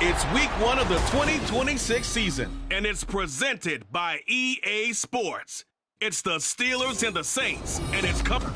It's week 1 of the 2026 season, and it's presented by EA Sports. It's the Steelers and the Saints, and it's coming.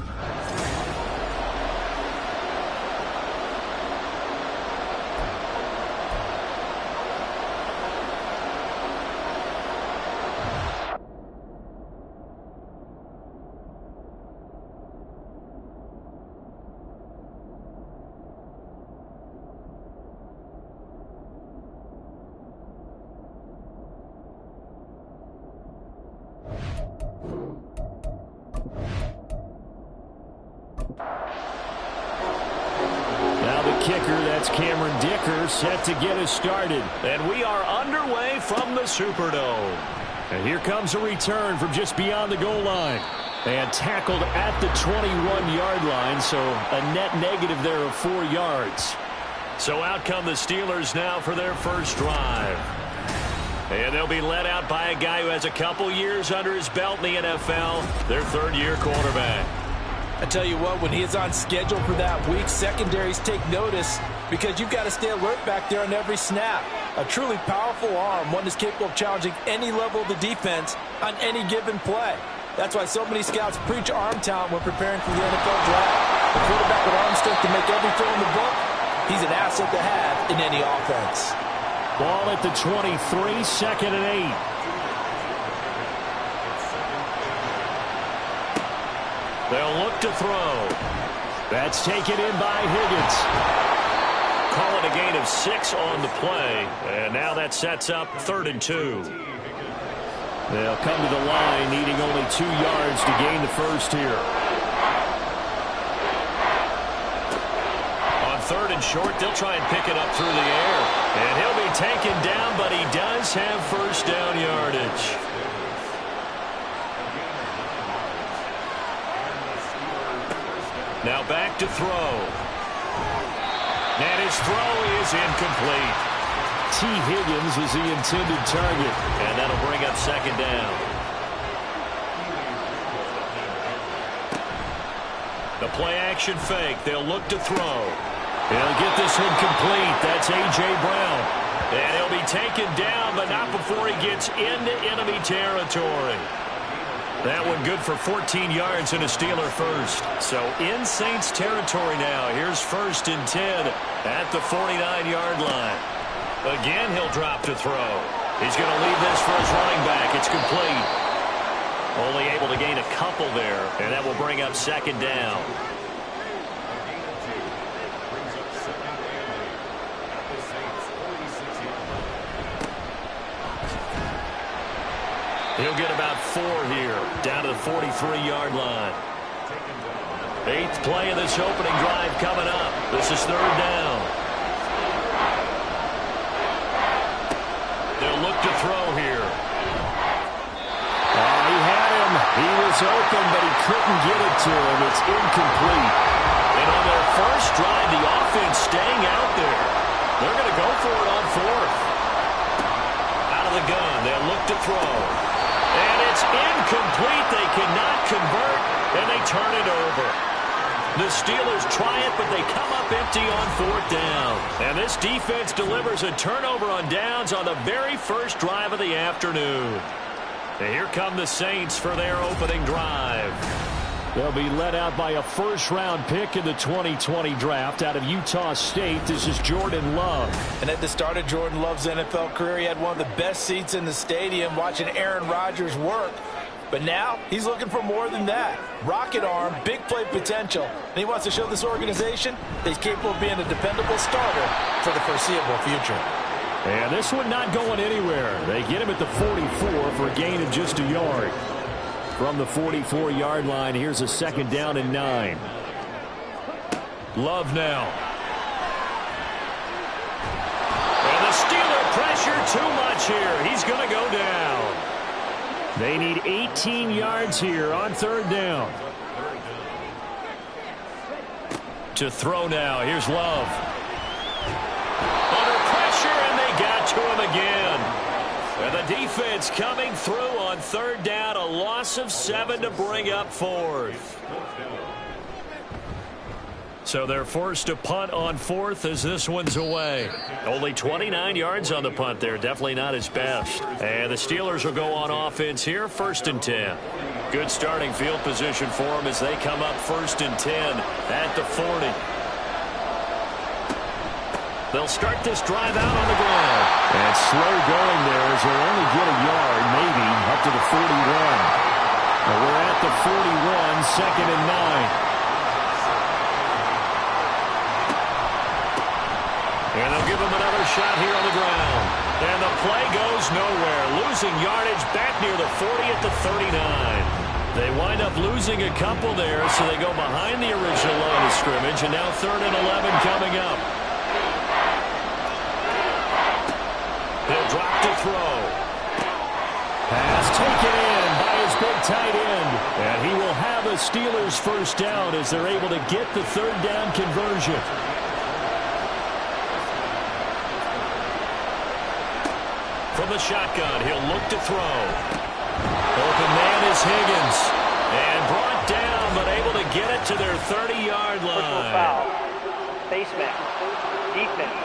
Set to get us started, and we are underway from the Superdome. And here comes a return from just beyond the goal line, and tackled at the 21-yard line, so a net negative there of 4 yards. So out come the Steelers now for their first drive, and they'll be led out by a guy who has a couple years under his belt in the NFL, their third-year quarterback. I tell you what, when he is on schedule for that week, secondaries take notice because you've got to stay alert back there on every snap. A truly powerful arm, one that's capable of challenging any level of the defense on any given play. That's why so many scouts preach arm talent when preparing for the NFL draft. A quarterback with arm strength to make every throw in the book, he's an asset to have in any offense. Ball at the 23, 2nd and 8. They'll look to throw. That's taken in by Higgins. Call it a gain of 6 on the play. And now that sets up 3rd and 2. They'll come to the line needing only 2 yards to gain the first here. On 3rd and short, they'll try and pick it up through the air. And he'll be taken down, but he does have first down yardage. Now back to throw. And his throw is incomplete. T. Higgins was the intended target. And that'll bring up 2nd down. The play-action fake. They'll look to throw. They'll get this one complete. That's A.J. Brown. And he'll be taken down, but not before he gets into enemy territory. That one good for 14 yards and a Steeler first. So in Saints territory now. Here's 1st and 10 at the 49-yard line. Again, he'll drop to throw. He's going to leave this for his running back. It's complete. Only able to gain a couple there, and that will bring up 2nd down. He'll get about 4 here, down to the 43-yard line. 8th play of this opening drive coming up. This is 3rd down. They'll look to throw here. He had him. He was open, but he couldn't get it to him. It's incomplete. And on their first drive, the offense staying out there. They're going to go for it on 4th. Out of the gun, they'll look to throw. And it's incomplete. They cannot convert, and they turn it over. The Steelers try it, but they come up empty on 4th down. And this defense delivers a turnover on downs on the very first drive of the afternoon. And here come the Saints for their opening drive. They'll be led out by a first-round pick in the 2020 draft out of Utah State. This is Jordan Love. And at the start of Jordan Love's NFL career, he had one of the best seats in the stadium watching Aaron Rodgers work. But now he's looking for more than that. Rocket arm, big play potential. And he wants to show this organization that he's capable of being a dependable starter for the foreseeable future. And this one not going anywhere. They get him at the 44 for a gain of just a yard. From the 44-yard line, here's a 2nd down and 9. Love now. And the Steeler pressure too much here. He's going to go down. They need 18 yards here on 3rd down. To throw now. Here's Love. Under pressure, and they got to him again. And the defense coming through on 3rd down. A loss of 7 to bring up 4th. So they're forced to punt on fourth as this one's away. Only 29 yards on the punt there. Definitely not his best. And the Steelers will go on offense here, 1st and 10. Good starting field position for them as they come up 1st and 10 at the 40. They'll start this drive out on the ground. And slow going there as they'll only get a yard, maybe, up to the 41. Well, we're at the 41, 2nd and 9. And they'll give him another shot here on the ground. And the play goes nowhere. Losing yardage back near the 40 at the 39. They wind up losing a couple there, so they go behind the original line of scrimmage. And now 3rd and 11 coming up. He'll drop to throw. Pass taken in by his big tight end. And he will have a Steelers first down as they're able to get the 3rd down conversion. From the shotgun, he'll look to throw. Open man is Higgins. And brought down, but able to get it to their 30-yard line. Personal foul. Face mask. Defense.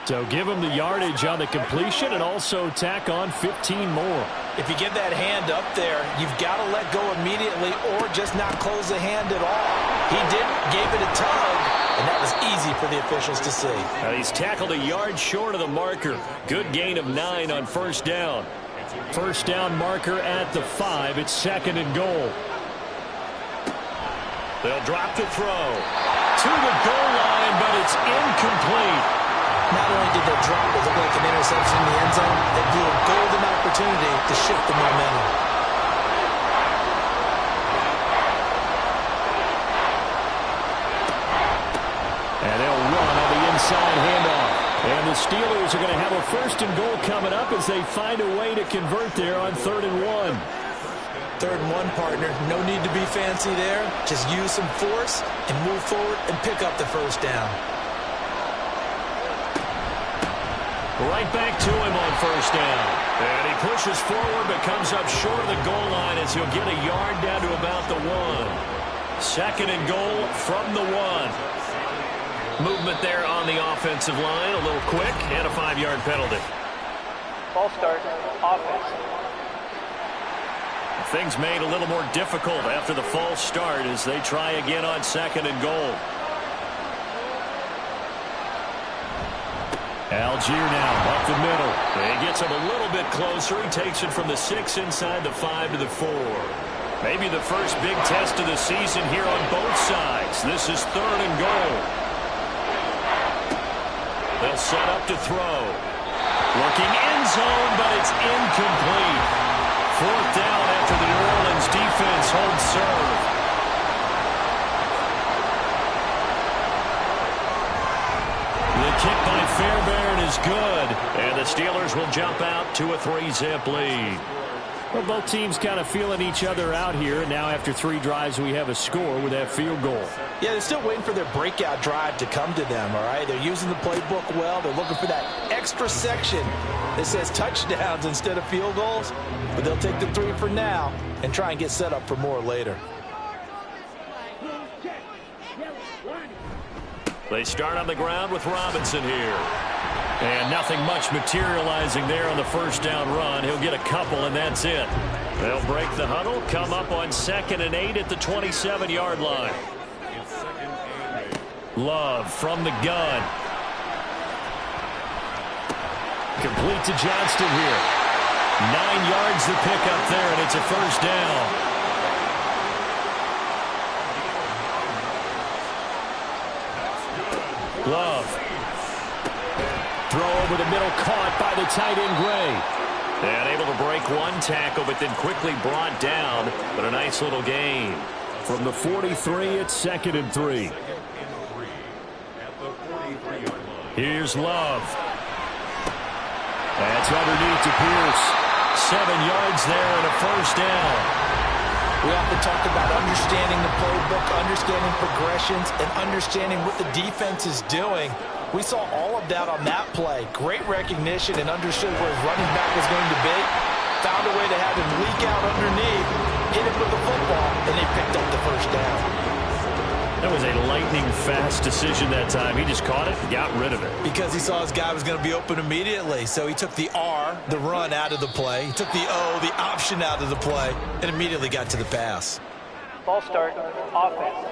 So give him the yardage on the completion and also tack on 15 more. If you give that hand up there, you've got to let go immediately or just not close the hand at all. He didn't, gave it a tug, and that was easy for the officials to see. He's tackled a yard short of the marker. Good gain of 9 on 1st down. First down marker at the 5. It's 2nd and goal. They'll drop to throw. To the goal line, but it's incomplete. Not only did they drop it, look like an interception in the end zone, they blew a golden opportunity to shift the momentum. And they'll run on the inside handoff. And the Steelers are going to have a 1st and goal coming up as they find a way to convert there on 3rd and 1. 3rd and 1, partner. No need to be fancy there. Just use some force and move forward and pick up the 1st down. Right back to him on 1st down. And he pushes forward but comes up short of the goal line as he'll get a yard down to about the 1. 2nd and goal from the 1. Movement there on the offensive line. A little quick and a 5-yard penalty. False start. Offense. Things made a little more difficult after the false start as they try again on 2nd and goal. Algier now up the middle. He gets him a little bit closer. He takes it from the 6 inside the 5 to the 4. Maybe the first big test of the season here on both sides. This is 3rd and goal. They'll set up to throw. Looking end zone, but it's incomplete. 4th down after the New Orleans defense holds serve. The kick by Fairbairn is good. And the Steelers will jump out to a 3-zip lead. Well, both teams kind of feeling each other out here. And now after 3 drives, we have a score with that field goal. Yeah, they're still waiting for their breakout drive to come to them, all right? They're using the playbook well. They're looking for that extra section that says touchdowns instead of field goals. But they'll take the 3 for now and try and get set up for more later. They start on the ground with Robinson here. And nothing much materializing there on the 1st down run. He'll get a couple, and that's it. They'll break the huddle, come up on 2nd and 8 at the 27-yard line. Love from the gun. Complete to Johnston here. 9 yards to pick up there, and it's a 1st down. Love. Throw over the middle, caught by the tight end Gray. And able to break one tackle, but then quickly brought down. But a nice little gain. From the 43, it's 2nd and 3. Here's Love. That's underneath to Pierce. 7 yards there and a 1st down. We often talk about understanding the playbook, understanding progressions, and understanding what the defense is doing. We saw all of that on that play. Great recognition and understood where his running back was going to be. Found a way to have him leak out underneath hit him with the football, and they picked up the first down. That was a lightning-fast decision that time. He just caught it and got rid of it. Because he saw his guy was going to be open immediately. So he took the R, the run, out of the play. He took the O, the option, out of the play, and immediately got to the pass. False start, offense.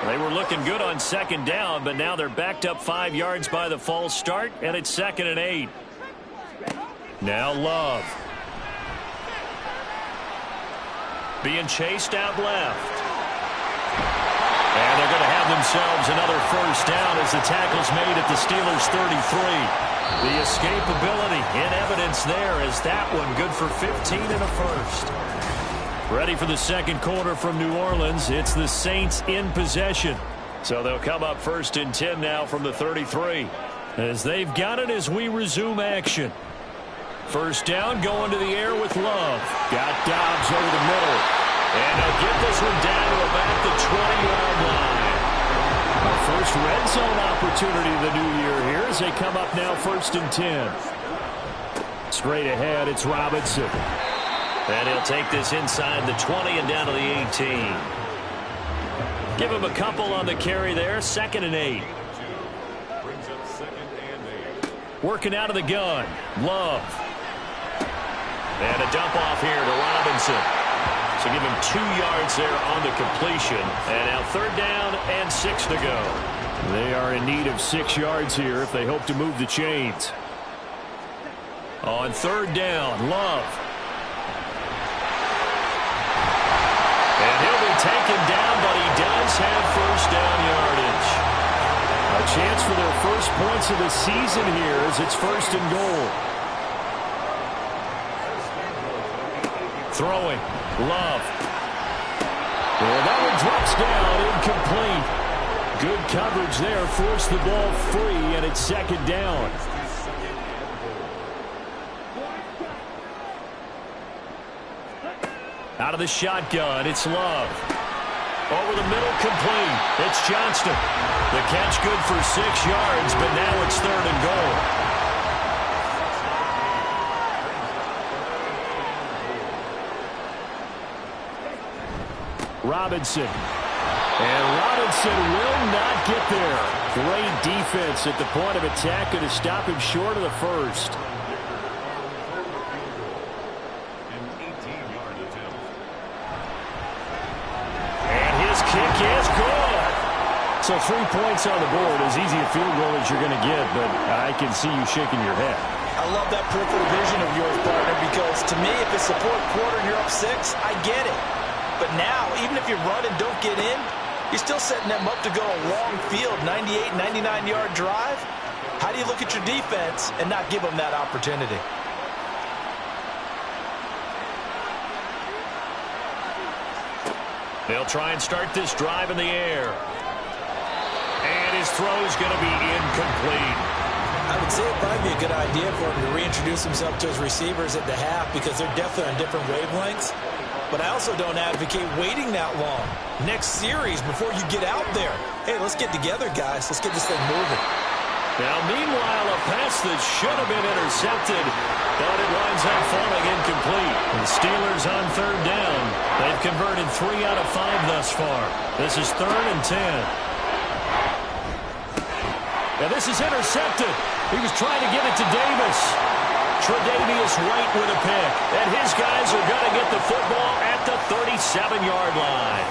They were looking good on second down, but now they're backed up 5 yards by the false start, and it's 2nd and 8. Now Love. Being chased out left. And they're going to have themselves another first down as the tackle's made at the Steelers' 33. The escapability in evidence there as that one good for 15 and a first. Ready for the second quarter from New Orleans. It's the Saints in possession. So they'll come up 1st and 10 now from the 33. As they've got it as we resume action. First down going to the air with Love. Got Dobbs over the middle. And they'll get this one down to about the 20-yard line. Our first red zone opportunity of the new year here as they come up now 1st and 10. Straight ahead, it's Robinson. And he'll take this inside the 20 and down to the 18. Give him a couple on the carry there. 2nd and 8. Working out of the gun. Love. And a dump off here to Robinson. So give him 2 yards there on the completion. And now 3rd down and 6 to go. They are in need of 6 yards here if they hope to move the chains. On 3rd down, Love. And he'll be taken down, but he does have first down yardage. A chance for their first points of the season here as it's 1st and goal. Throwing. Love. And that one drops down, incomplete. Good coverage there, forced the ball free, and it's 2nd down. Out of the shotgun, it's Love. Over the middle, complete. It's Johnston. The catch good for 6 yards, but now it's 3rd and goal. Robinson. And Robinson will not get there. Great defense at the point of attack to stop him short of the first. And his kick is good. So 3 points on the board, as easy a field goal as you're going to get, but I can see you shaking your head. I love that peripheral vision of yours, partner, because to me, if it's the 4th quarter and you're up 6, I get it. But now, even if you run and don't get in, you're still setting them up to go a long field, 98, 99-yard drive. How do you look at your defense and not give them that opportunity? They'll try and start this drive in the air. And his throw's going to be incomplete. I would say it'd probably be a good idea for him to reintroduce himself to his receivers at the half because they're definitely on different wavelengths. But I also don't advocate waiting that long. Next series, before you get out there, hey, let's get together, guys. Let's get this thing moving. Now, meanwhile, a pass that should have been intercepted, but it winds up falling incomplete. The Steelers on 3rd down. They've converted 3 out of 5 thus far. This is 3rd and 10. Now, this is intercepted. He was trying to give it to Davis. Tre'Davious White with a pick. And his guys are going to get the football at the 37-yard line.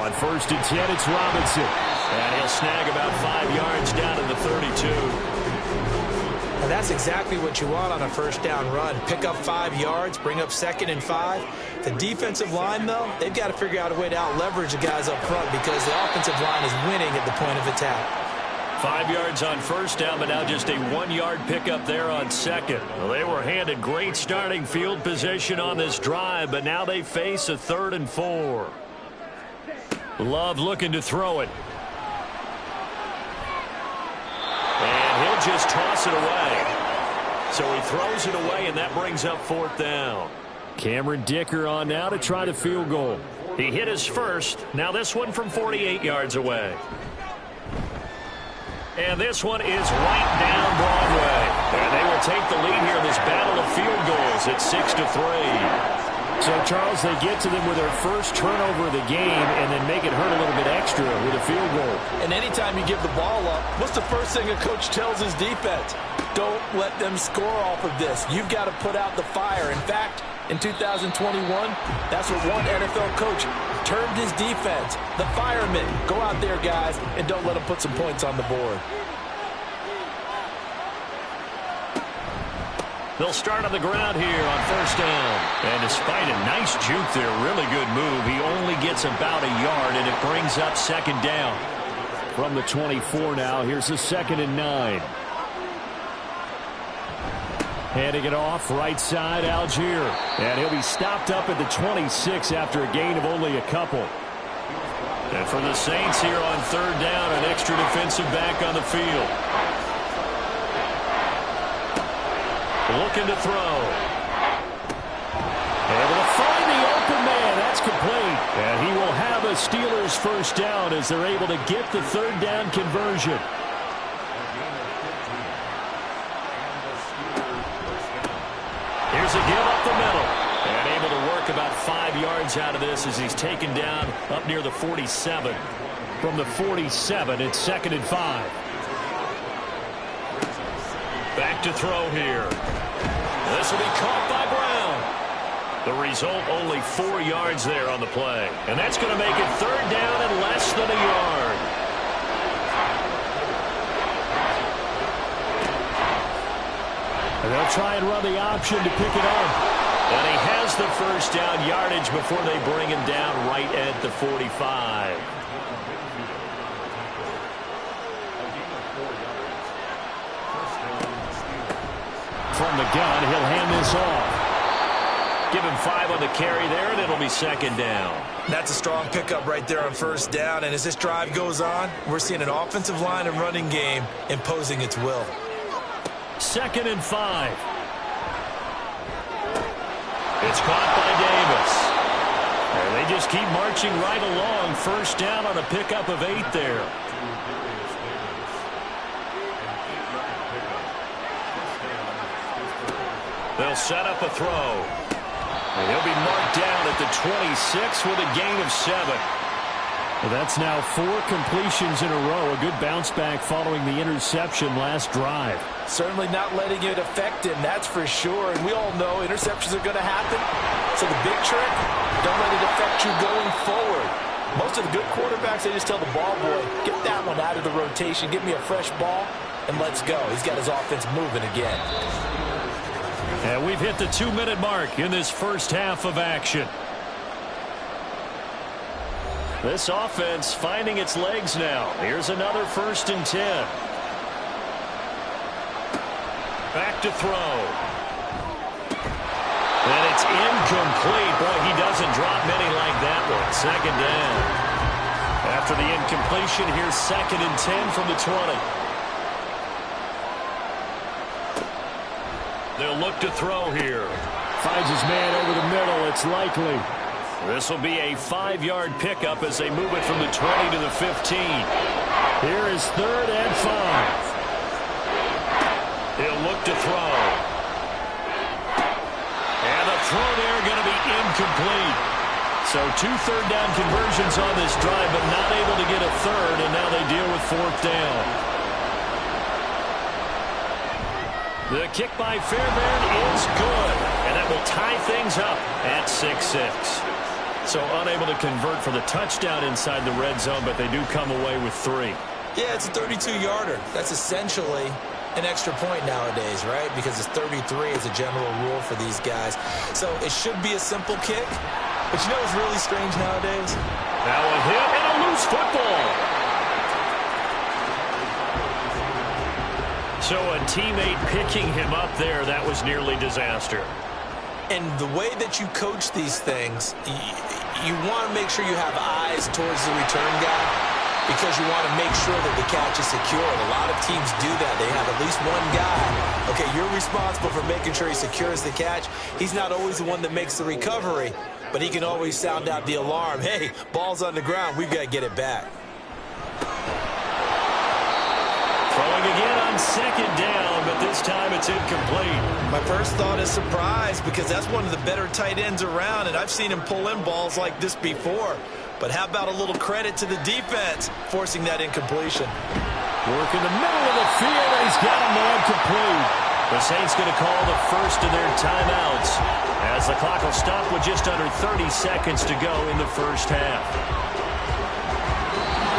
On 1st and 10, it's Robinson. And he'll snag about 5 yards down in the 32. And that's exactly what you want on a first down run. Pick up 5 yards, bring up 2nd and 5. The defensive line, though, they've got to figure out a way to out-leverage the guys up front because the offensive line is winning at the point of attack. 5 yards on first down, but now just a 1-yard pickup there on 2nd. Well, they were handed great starting field position on this drive, but now they face a 3rd and 4. Love looking to throw it. And he'll just toss it away. So he throws it away, and that brings up 4th down. Cameron Dicker on now to try the field goal. He hit his first. Now this one from 48 yards away. And this one is right down Broadway. And they will will take the lead here in this battle of field goals at 6-3. So, Charles, they get to them with their first turnover of the game and then make it hurt a little bit extra with a field goal. And anytime you give the ball up, what's the first thing a coach tells his defense? Don't let them score off of this. You've got to put out the fire. In fact, in 2021, that's what one NFL coach termed his defense. The firemen. Go out there, guys, and don't let them put some points on the board. They'll start on the ground here on first down. And despite a nice juke there, really good move, he only gets about a yard, and it brings up second down. From the 24 now, here's the 2nd and 9. Handing it off, right side, Algier. And he'll be stopped up at the 26 after a gain of only a couple. And for the Saints here on third down, an extra defensive back on the field. Looking to throw. Able to find the open man. That's complete. And he will have a Steelers first down as they're able to get the third down conversion. Here's a give up the middle. And able to work about 5 yards out of this as he's taken down up near the 47. From the 47, it's 2nd and 5. Back to throw here. This will be caught by Brown. The result, only 4 yards there on the play. And that's going to make it third down and less than a yard. And they'll try and run the option to pick it up. And he has the first down yardage before they bring him down right at the 45. From the gun, he'll hand this off. Give him 5 on the carry there, and it'll be second down. That's a strong pickup right there on first down. And as this drive goes on, we're seeing an offensive line and running game imposing its will. 2nd and 5. It's caught by Davis. And they just keep marching right along. First down on a pickup of 8 there. They'll set up a throw. And he'll be marked down at the 26 with a gain of 7. Well, that's now 4 completions in a row. A good bounce back following the interception last drive. Certainly not letting it affect him, that's for sure. And we all know interceptions are going to happen. So the big trick, don't let it affect you going forward. Most of the good quarterbacks, they just tell the ball boy, get that one out of the rotation, give me a fresh ball, and let's go. He's got his offense moving again. And we've hit the 2-minute mark in this first half of action. This offense finding its legs now. Here's another 1st and 10. Back to throw. And it's incomplete. Boy, he doesn't drop many like that one. Second down. After the incompletion, here's 2nd and 10 from the 20. They'll look to throw here. Finds his man over the middle. It's likely. This will be a 5-yard pickup as they move it from the 20 to the 15. Here is 3rd and 5. He'll look to throw. And the throw there going to be incomplete. So 2 third-down conversions on this drive, but not able to get a third, and now they deal with 4th down. The kick by Fairbairn is good, and that will tie things up at 6-6. So unable to convert for the touchdown inside the red zone, but they do come away with 3. Yeah, it's a 32-yarder. That's essentially an extra point nowadays, right? Because it's 33 as a general rule for these guys. So it should be a simple kick. But you know what's really strange nowadays? Now a hit and a loose football. So a teammate picking him up there, that was nearly disaster. And the way that you coach these things, you want to make sure you have eyes towards the return guy because you want to make sure that the catch is secure. And a lot of teams do that. They have at least one guy. Okay, you're responsible for making sure he secures the catch. He's not always the one that makes the recovery, but he can always sound out the alarm. Hey, ball's on the ground. We've got to get it back. Throwing begin on second down, but this time it's incomplete. My first thought is surprise, because that's one of the better tight ends around, and I've seen him pull in balls like this before. But how about a little credit to the defense forcing that incompletion? Work in the middle of the field, and he's got a man complete. The Saints going to call the first of their timeouts as the clock will stop with just under 30 seconds to go in the first half.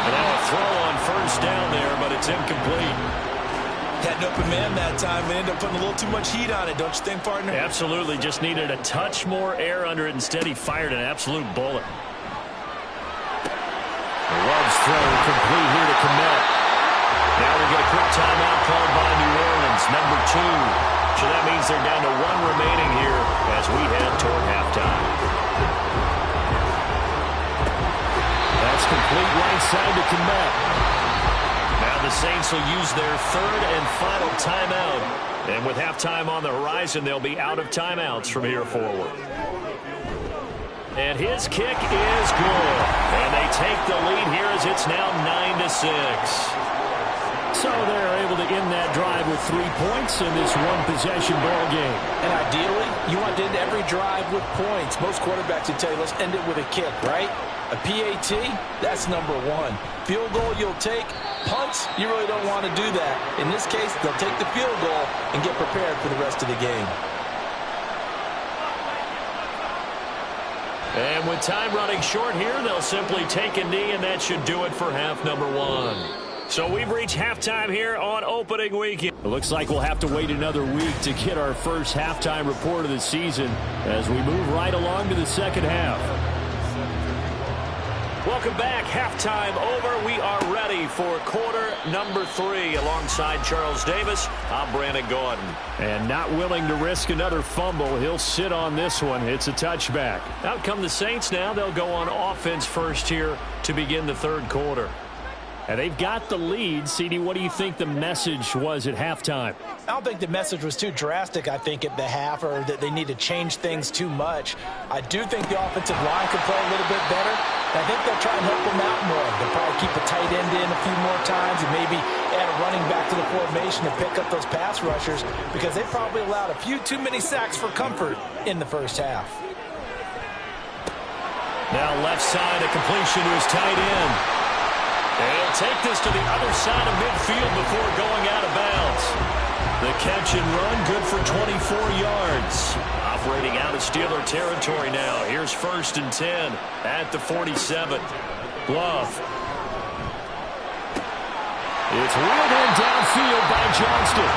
And now a throw on first down there, but it's incomplete. Had an open man that time and ended up putting a little too much heat on it, don't you think, partner? Absolutely. Just needed a touch more air under it. Instead, he fired an absolute bullet. Love's throw complete here to Kmet. Now we get a quick timeout called by New Orleans, number 2. So that means they're down to 1 remaining here as we head toward halftime. That's complete right side to Kmet. Now the Saints will use their 3rd and final timeout. And with halftime on the horizon, they'll be out of timeouts from here forward. And his kick is good. And they take the lead here as it's now 9-6. So they're able to end that drive with 3 points in this one-possession ball game. And ideally, you want to end every drive with points. Most quarterbacks would tell you, let's end it with a kick, right? A PAT, that's number 1. Field goal you'll take. Punts, you really don't want to do that. In this case, they'll take the field goal and get prepared for the rest of the game. And with time running short here, they'll simply take a knee, and that should do it for half number 1. So we've reached halftime here on opening weekend. It looks like we'll have to wait another week to get our first halftime report of the season as we move right along to the second half. Welcome back. Halftime over. We are ready for quarter number 3. Alongside Charles Davis, I'm Brandon Gordon. And not willing to risk another fumble, he'll sit on this one. It's a touchback. Out come the Saints now. They'll go on offense first here to begin the third quarter. And they've got the lead. CD, what do you think the message was at halftime? I don't think the message was too drastic, I think, at the half, or that they need to change things too much. I do think the offensive line could play a little bit better. I think they'll try and help them out more. They'll probably keep a tight end in a few more times and maybe add a running back to the formation to pick up those pass rushers, because they probably allowed a few too many sacks for comfort in the first half. Now left side, a completion to his tight end. And he'll take this to the other side of midfield before going out of bounds. The catch and run, good for 24 yards. Operating out of Steeler territory now. Here's 1st and 10 at the 47. Love. It's wheeled in downfield by Johnston.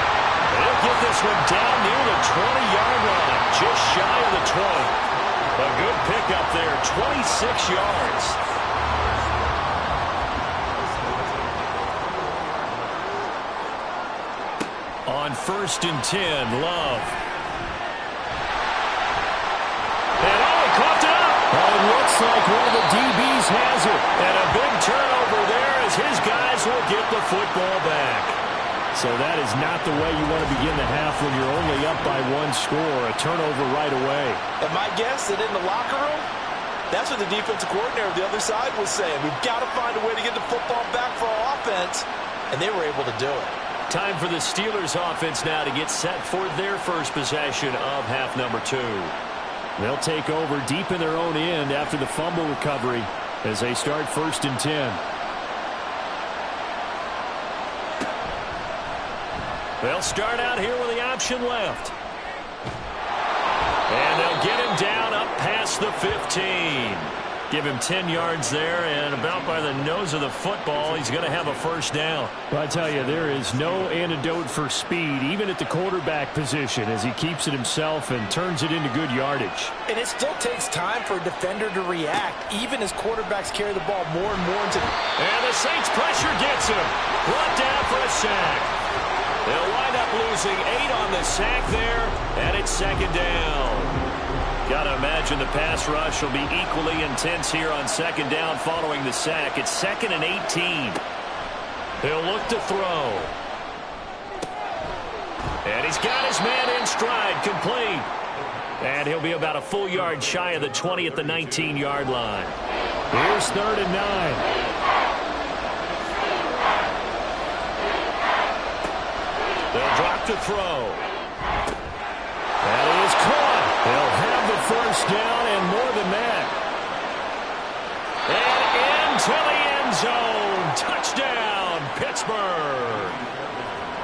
He'll get this one down near the 20-yard line, just shy of the 20. A good pickup there, 26 yards. On 1st and 10, Love. And he caught it up. Oh, it looks like one of the DBs has it. And a big turnover there as his guys will get the football back. So that is not the way you want to begin the half when you're only up by 1 score. A turnover right away. And my guess that in the locker room, that's what the defensive coordinator of the other side was saying. We've got to find a way to get the football back for our offense. And they were able to do it. Time for the Steelers offense now to get set for their first possession of half number 2. They'll take over deep in their own end after the fumble recovery as they start 1st and 10. They'll start out here with the option left. And they'll get him down up past the 15. Give him 10 yards there, and about by the nose of the football, he's going to have a first down. Well, I tell you, there is no antidote for speed, even at the quarterback position, as he keeps it himself and turns it into good yardage. And it still takes time for a defender to react, even as quarterbacks carry the ball more and more. And the Saints pressure gets him. Brought down for a sack. They'll wind up losing 8 on the sack there, and it's 2nd down. Got to imagine the pass rush will be equally intense here on 2nd down following the sack. It's 2nd and 18. He'll look to throw. And he's got his man in stride, complete. And he'll be about a full yard shy of the 20 at the 19-yard line. Here's 3rd and 9. back to throw. That is caught. They'll have the first down and more than that. And into the end zone. Touchdown, Pittsburgh.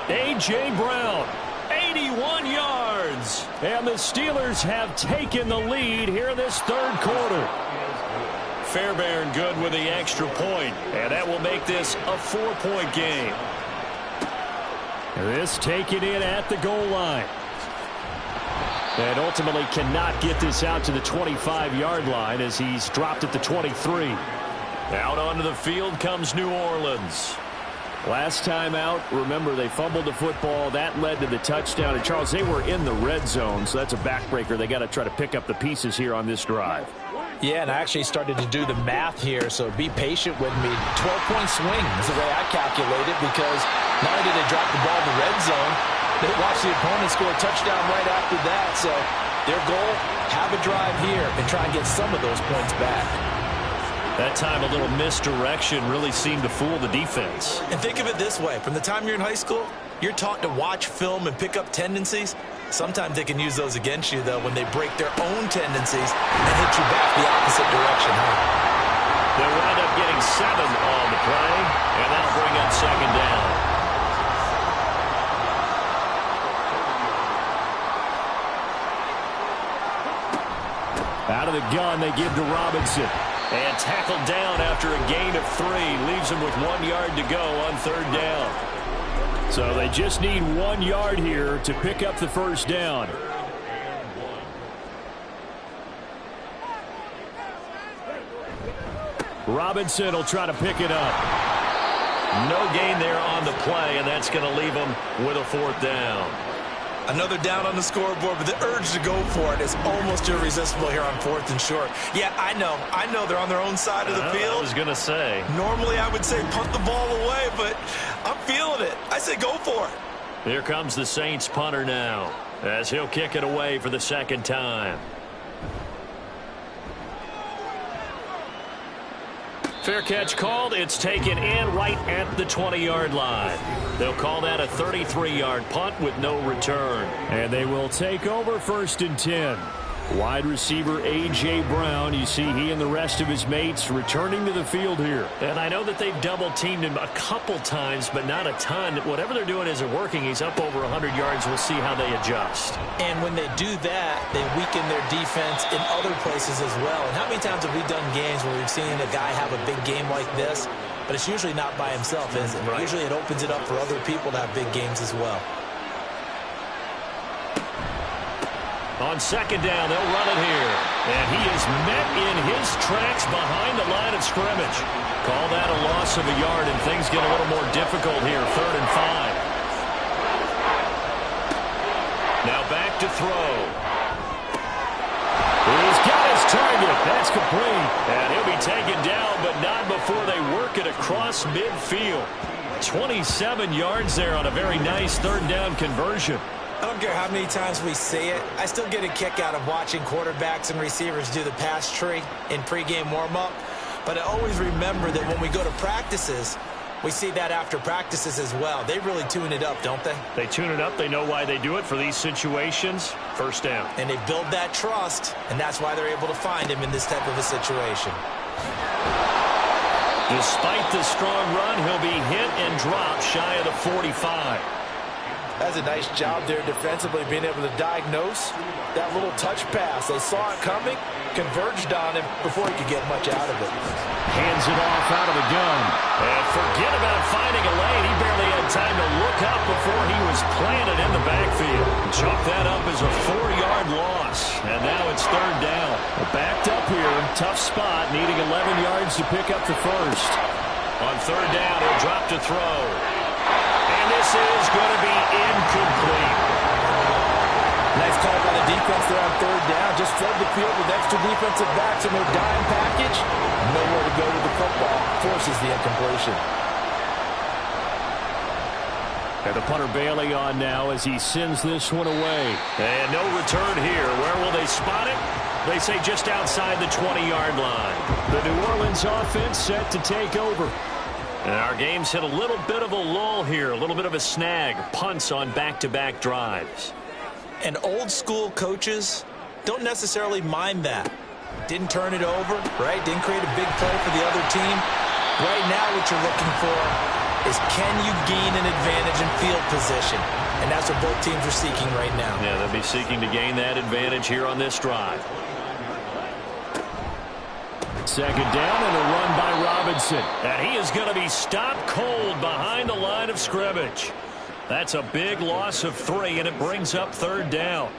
A.J. Brown, 81 yards. And the Steelers have taken the lead here in this third quarter. Fairbairn good with the extra point, and that will make this a 4-point game. This taken in at the goal line. And ultimately cannot get this out to the 25-yard line as he's dropped at the 23. Out onto the field comes New Orleans. Last time out, remember, they fumbled the football. That led to the touchdown. And, Charles, they were in the red zone, so that's a backbreaker. They got to try to pick up the pieces here on this drive. Yeah, and I actually started to do the math here, so be patient with me. 12-point swing is the way I calculate it, because not only did they drop the ball in the red zone, they watched the opponent score a touchdown right after that. So their goal, have a drive here and try and get some of those points back. That time a little misdirection really seemed to fool the defense. And think of it this way. From the time you're in high school, you're taught to watch film and pick up tendencies. Sometimes they can use those against you, though, when they break their own tendencies and hit you back the opposite direction. They'll wind up getting 7 on the play, and that'll bring up second down. Out of the gun, they give to Robinson. And tackled down after a gain of 3. Leaves him with 1 yard to go on third down. So they just need 1 yard here to pick up the first down. Robinson will try to pick it up. No gain there on the play, and that's going to leave him with a 4th down. Another down on the scoreboard, but the urge to go for it is almost irresistible here on 4th and short. Yeah, I know they're on their own side of the field. I was going to say. Normally I would say punt the ball away, but I'm feeling it. I say go for it. Here comes the Saints punter now, as he'll kick it away for the second time. Fair catch called. It's taken in right at the 20-yard line. They'll call that a 33-yard punt with no return. And they will take over 1st and 10. Wide receiver A.J. Brown, you see he and the rest of his mates returning to the field here. And I know that they've double-teamed him a couple times, but not a ton. Whatever they're doing isn't working. He's up over 100 yards. We'll see how they adjust. And when they do that, they weaken their defense in other places as well. And how many times have we done games where we've seen a guy have a big game like this, but it's usually not by himself, is it? Right. Usually it opens it up for other people to have big games as well. On second down, they'll run it here. And he is met in his tracks behind the line of scrimmage. Call that a loss of a yard, and things get a little more difficult here. 3rd and 5. Now back to throw. He's got his target. That's complete. And he'll be taken down, but not before they work it across midfield. 27 yards there on a very nice 3rd down conversion. I don't care how many times we see it. I still get a kick out of watching quarterbacks and receivers do the pass tree in pregame warm-up. But I always remember that when we go to practices, we see that after practices as well. They really tune it up, don't they? They tune it up. They know why they do it for these situations. 1st down. And they build that trust, and that's why they're able to find him in this type of a situation. Despite the strong run, he'll be hit and dropped shy of the 45. That's a nice job there defensively, being able to diagnose that little touch pass. They saw it coming, converged on him before he could get much out of it. Hands it off out of the gun. And forget about finding a lane. He barely had time to look up before he was planted in the backfield. Chalk that up as a 4-yard loss. And now it's 3rd down. Backed up here, tough spot, needing 11 yards to pick up the first. On 3rd down, he'll drop to throw. And this is going to be incomplete. Nice call by the defense there on 3rd down. Just flood the field with extra defensive backs in their dime package. Nowhere to go with the football. Forces the incompletion. And the punter Bailey on now as he sends this one away. And no return here. Where will they spot it? They say just outside the 20-yard line. The New Orleans offense set to take over. And our game's hit a little bit of a lull here, a little bit of a snag. Punts on back-to-back drives. And old-school coaches don't necessarily mind that. Didn't turn it over, right? Didn't create a big play for the other team. Right now what you're looking for is can you gain an advantage in field position? And that's what both teams are seeking right now. Yeah, they'll be seeking to gain that advantage here on this drive. Second down and a run by Robinson. And he is going to be stopped cold behind the line of scrimmage. That's a big loss of 3, and it brings up third down.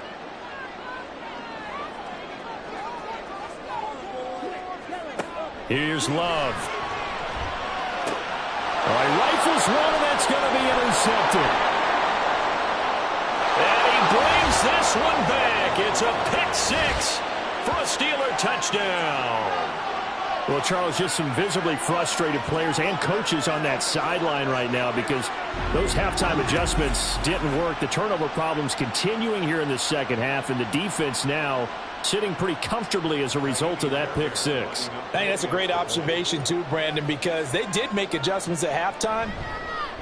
Here's Love. He rifles one, and that's going to be intercepted. And he brings this one back. It's a pick 6 for a Steeler touchdown. Well, Charles, just some visibly frustrated players and coaches on that sideline right now because those halftime adjustments didn't work. The turnover problems continuing here in the second half, and the defense now sitting pretty comfortably as a result of that pick 6. I think that's a great observation too, Brandon, because they did make adjustments at halftime.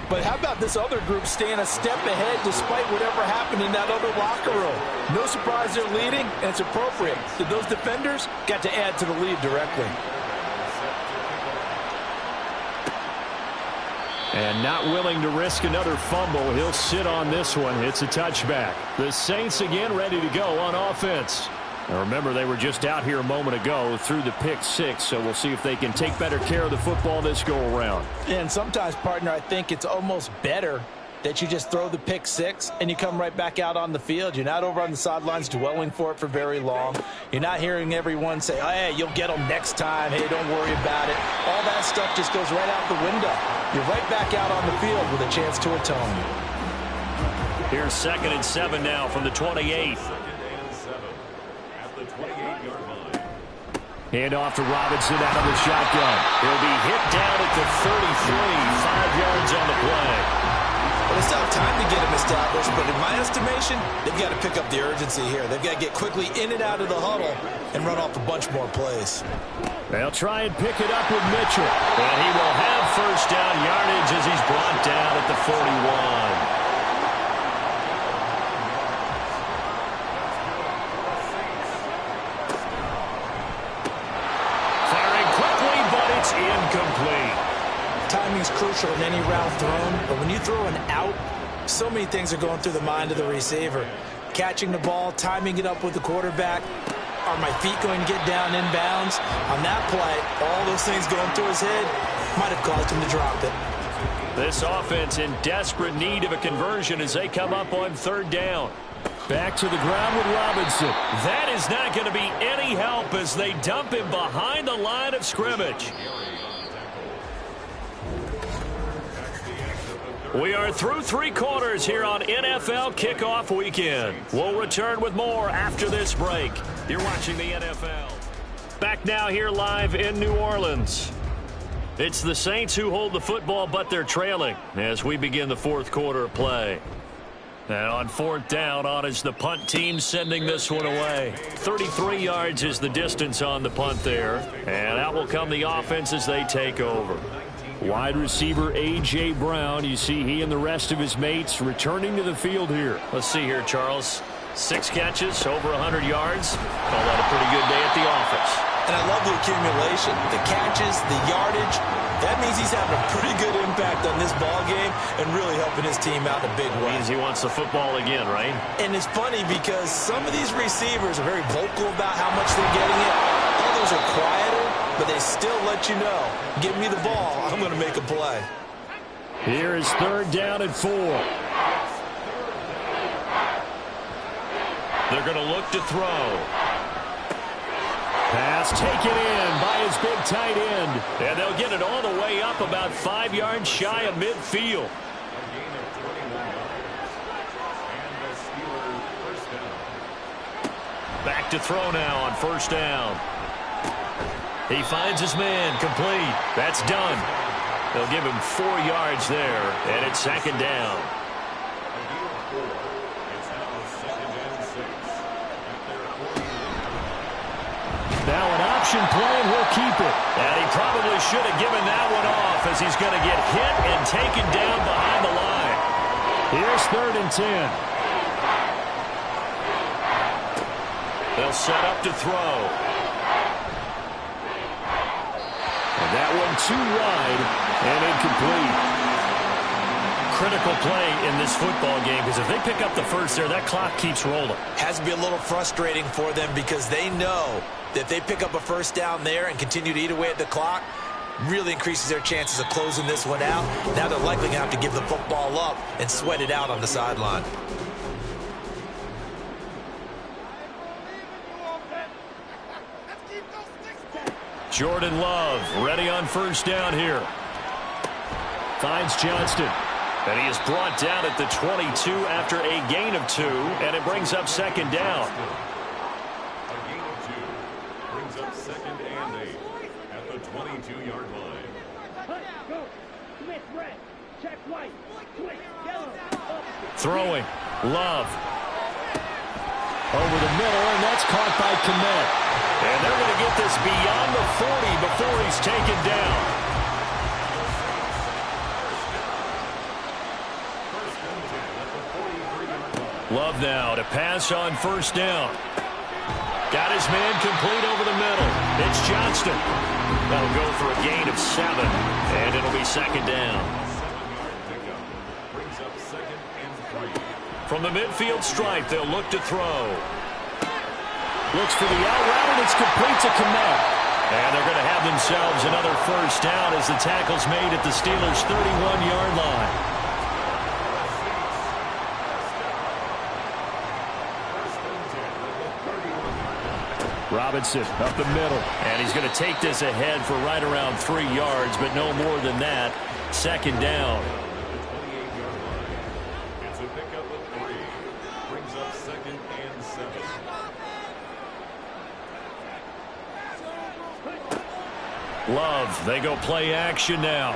But how about this other group staying a step ahead despite whatever happened in that other locker room? No surprise they're leading, and it's appropriate. Those defenders got to add to the lead directly. And not willing to risk another fumble. He'll sit on this one. It's a touchback. The Saints again ready to go on offense. Now remember, they were just out here a moment ago through the pick 6, so we'll see if they can take better care of the football this go-around. And sometimes, partner, I think it's almost better that you just throw the pick 6 and you come right back out on the field. You're not over on the sidelines dwelling for it for very long. You're not hearing everyone say, oh, hey, you'll get them next time. Hey, don't worry about it. All that stuff just goes right out the window. You're right back out on the field with a chance to atone. Here's 2nd and 7 now from the 28. Hand off to Robinson out of the shotgun. He'll be hit down at the 33, 5 yards on the play. Well, they still have time to get him established, but in my estimation, they've got to pick up the urgency here. They've got to get quickly in and out of the huddle and run off a bunch more plays. They'll try and pick it up with Mitchell. And he will have first down yardage as he's brought down at the 41. Incomplete. Timing's crucial in any route thrown, but when you throw an out, so many things are going through the mind of the receiver. Catching the ball, timing it up with the quarterback. Are my feet going to get down in bounds? On that play, all those things going through his head might have caused him to drop it. This offense in desperate need of a conversion as they come up on third down. Back to the ground with Robinson. That is not going to be any help as they dump him behind the line of scrimmage. We are through 3 quarters here on NFL Kickoff Weekend. We'll return with more after this break. You're watching the NFL. Back now here live in New Orleans. It's the Saints who hold the football, but they're trailing as we begin the fourth quarter of play. And on 4th down, on is the punt team sending this one away. 33 yards is the distance on the punt there. And out will come the offense as they take over. Wide receiver A.J. Brown, you see he and the rest of his mates returning to the field here. Let's see here, Charles. 6 catches, over 100 yards. Call that a pretty good day at the office. And I love the accumulation, the catches, the yardage. That means he's having a pretty good impact on this ball game and really helping his team out in a big way. Means he wants the football again, right? And it's funny because some of these receivers are very vocal about how much they're getting it. Others are quieter, but they still let you know, give me the ball, I'm going to make a play. Here is 3rd down and 4. They're going to look to throw. Pass taken in by his big tight end. And they'll get it all the way up about 5 yards shy of midfield. Back to throw now on 1st down. He finds his man, complete. That's done. They'll give him 4 yards there, and it's 2nd down. Now an option play, and he'll keep it. And he probably should have given that one off as he's going to get hit and taken down behind the line. Here's 3rd and 10. They'll set up to throw. And that one too wide and incomplete. Critical play in this football game, because if they pick up the first there, that clock keeps rolling. Has to be a little frustrating for them, because they know that if they pick up a first down there and continue to eat away at the clock, really increases their chances of closing this one out. Now they're likely going to have to give the football up and sweat it out on the sideline. Jordan Love ready on first down here. Finds Johnston. And he is brought down at the 22 after a gain of 2, and it brings up 2nd down. A gain of 2 brings up 2nd and 8 at the 22-yard line. Go. Smith, red. Check white. Twist. Yellow. Throwing. Love. Over the middle, and that's caught by Kmet. And they're going to get this beyond the 40 before he's taken down. Love now to pass on first down. Got his man complete over the middle. It's Johnston. That'll go for a gain of 7, and it'll be 2nd down. 7-yard pickup brings up 2nd and 3. From the midfield stripe, they'll look to throw. Looks for the out route, and it's complete to Kmet. And they're going to have themselves another first down as the tackle's made at the Steelers' 31-yard line. Robinson up the middle, and he's going to take this ahead for right around 3 yards, but no more than that. 2nd down. It's a pickup of 3. Brings up 2nd and 7. Love, they go play action now.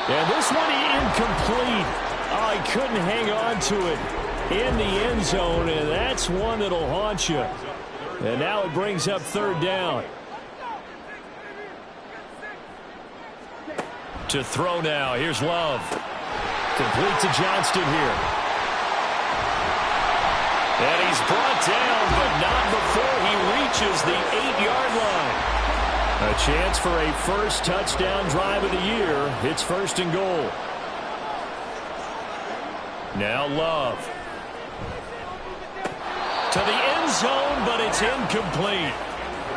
And this one incomplete. Oh, he couldn't hang on to it in the end zone, and that's one that'll haunt you. And now it brings up 3rd down. To throw now. Here's Love. Complete to Johnston here. And he's brought down, but not before he reaches the 8-yard line. A chance for a first touchdown drive of the year. It's 1st and goal. Now Love. To the end zone, but it's incomplete.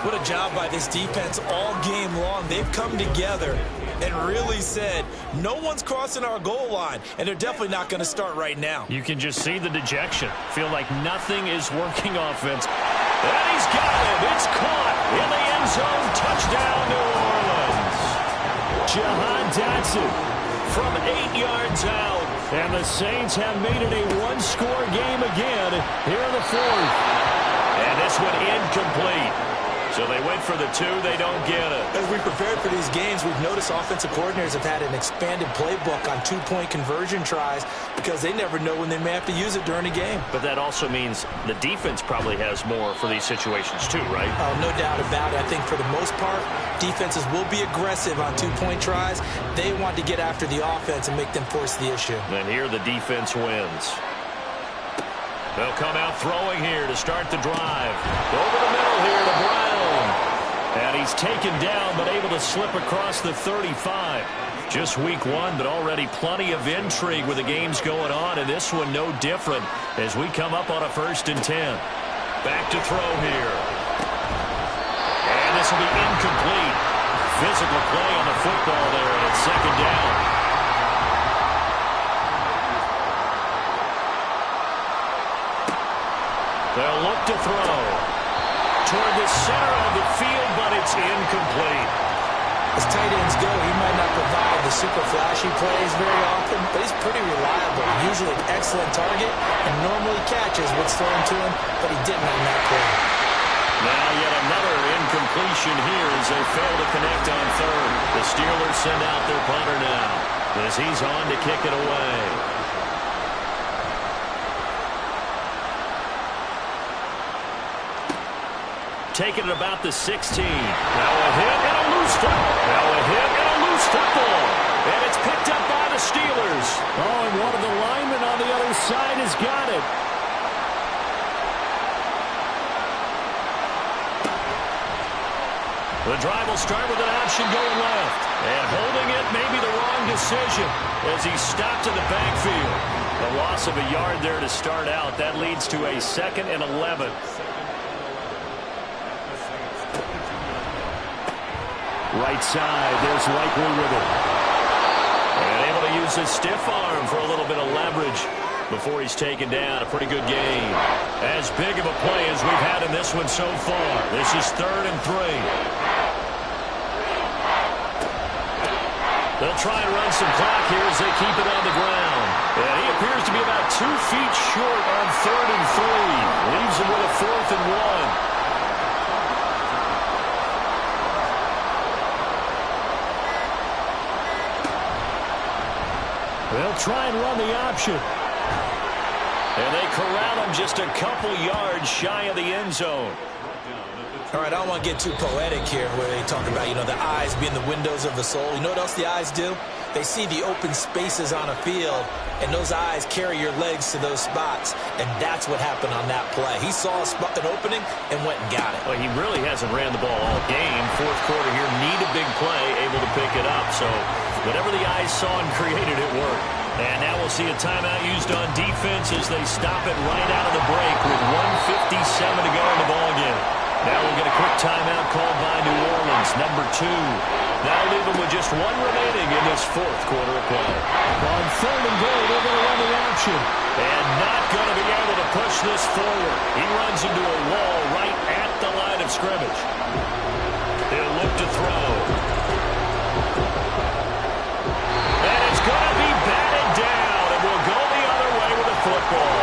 What a job by this defense all game long. They've come together and really said, no one's crossing our goal line, and they're definitely not going to start right now. You can just see the dejection. Feel like nothing is working offense. And he's got it. It's caught in the end zone. Touchdown, New Orleans. Jahan Dotson from 8 yards out. And the Saints have made it a one-score game again here in the 4th. And this one incomplete. So they went for the 2. They don't get it. As we prepared for these games, we've noticed offensive coordinators have had an expanded playbook on 2-point conversion tries because they never know when they may have to use it during a game. But that also means the defense probably has more for these situations too, right? Oh, no doubt about it. I think for the most part, defenses will be aggressive on 2-point tries. They want to get after the offense and make them force the issue. And here the defense wins. They'll come out throwing here to start the drive. Over the middle here to Brown. And he's taken down, but able to slip across the 35. Just week 1, but already plenty of intrigue with the games going on, and this one no different as we come up on a 1st and 10. Back to throw here. And this will be incomplete. Physical play on the football there, and it's 2nd down. They'll look to throw toward the center of the field, but it's incomplete. As tight ends go, he might not provide the super flashy plays very often, but he's pretty reliable. Usually an excellent target and normally catches what's thrown to him, but he didn't on that play. Now yet another incompletion here as they fail to connect on 3rd. The Steelers send out their punter now as he's on to kick it away. Taking it about the 16. Now a hit and a loose ball. The drive will start with an option going left. And holding it may be the wrong decision as he stopped in the backfield. A loss of a yard there to start out. That leads to a 2nd and 11. Right side, there's Likely with it. And able to use his stiff arm for a little bit of leverage before he's taken down. A pretty good gain. As big of a play as we've had in this one so far. This is 3rd and 3. They'll try and run some clock here as they keep it on the ground. And he appears to be about 2 feet short on 3rd and 3. Leaves him with a 4th and 1. They'll try and run the option. And they corral him just a couple yards shy of the end zone. All right, I don't want to get too poetic here where they talk about, the eyes being the windows of the soul. You know what else the eyes do? They see the open spaces on a field, and those eyes carry your legs to those spots, and that's what happened on that play. He saw an opening and went and got it. Well, he really hasn't ran the ball all game. 4th quarter here, need a big play, able to pick it up. So whatever the eyes saw and created, it worked. And now we'll see a timeout used on defense as they stop it right out of the break with 1:57 to go in the ballgame. Now we'll get a quick timeout called by New Orleans, number 2. That'll leave them with just 1 remaining in this 4th quarter of play. On 3rd and goal, they're going to run the option. And not going to be able to push this forward. He runs into a wall right at the line of scrimmage. He'll look to throw. And it's going to be batted down, and we'll go the other way with the football.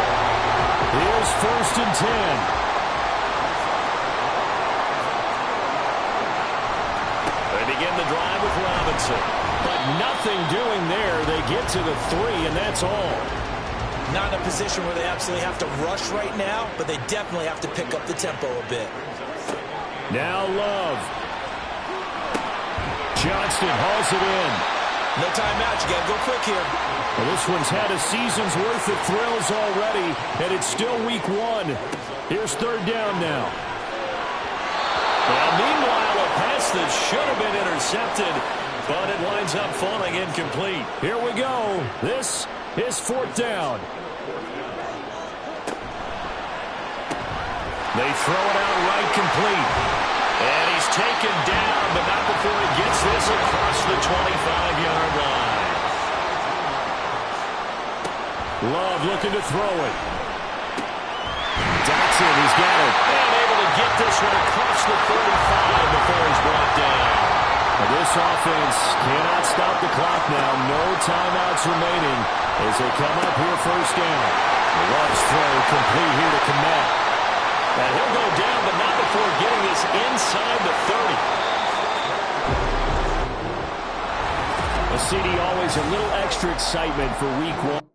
Here's 1st and 10. Begin the drive with Robinson. But nothing doing there. They get to the 3, and that's all. Not in a position where they absolutely have to rush right now, but they definitely have to pick up the tempo a bit. Now Love. Johnston hauls it in. No timeout. You got to go quick here. Well, this one's had a season's worth of thrills already, and it's still week 1. Here's 3rd down now. Well, meanwhile, a pass that should have been intercepted, but it winds up falling incomplete. Here we go. This is 4th down. They throw it out right complete. And he's taken down, but not before he gets this across the 25-yard line. Love looking to throw it. Dotson, he's got it. And able to get this one across the 35 before he's brought down. Now this offense cannot stop the clock now. No timeouts remaining as they come up here 1st down. Love's throw complete here to Komet. And he'll go down, but not before getting this inside the 30. A CD always a little extra excitement for week 1.